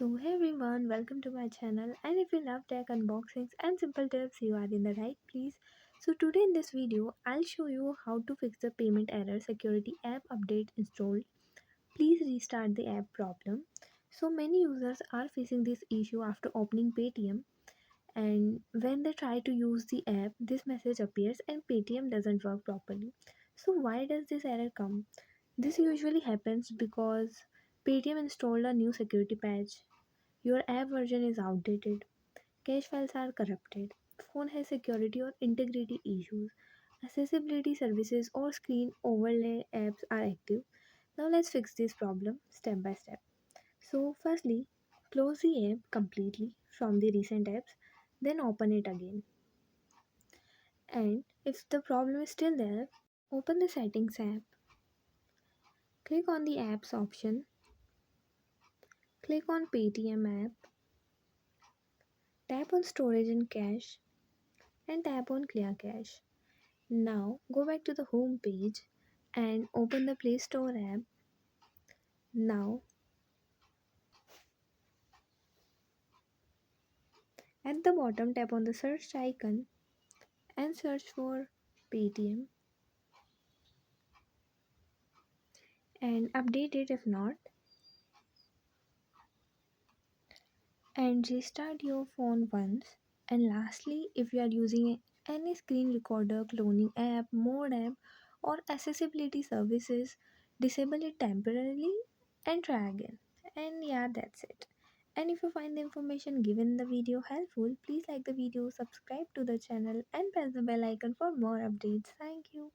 So, hey everyone, welcome to my channel. And if you love tech unboxings and simple tips, you are in the right place. So, today in this video, I'll show you how to fix the payment error security app update installed. Please restart the app problem. So, many users are facing this issue after opening Paytm, and when they try to use the app, this message appears and Paytm doesn't work properly. So, why does this error come? This usually happens because Paytm installed a new security patch. Your app version is outdated, cache files are corrupted, phone has security or integrity issues, accessibility services or screen overlay apps are active. Now let's fix this problem step by step. So, firstly, close the app completely from the recent apps, then open it again. And if the problem is still there, open the settings app, click on the apps option, click on Paytm app, tap on storage and cache, and tap on clear cache. Now go back to the home page and open the Play Store app. Now at the bottom tap on the search icon and search for Paytm and update it if not, and restart your phone once. And lastly, if you are using any screen recorder, cloning app, mode app, or accessibility services, disable it temporarily and try again. And yeah, that's it. And if you find the information given in the video helpful, please like the video, subscribe to the channel, and press the bell icon for more updates. Thank you.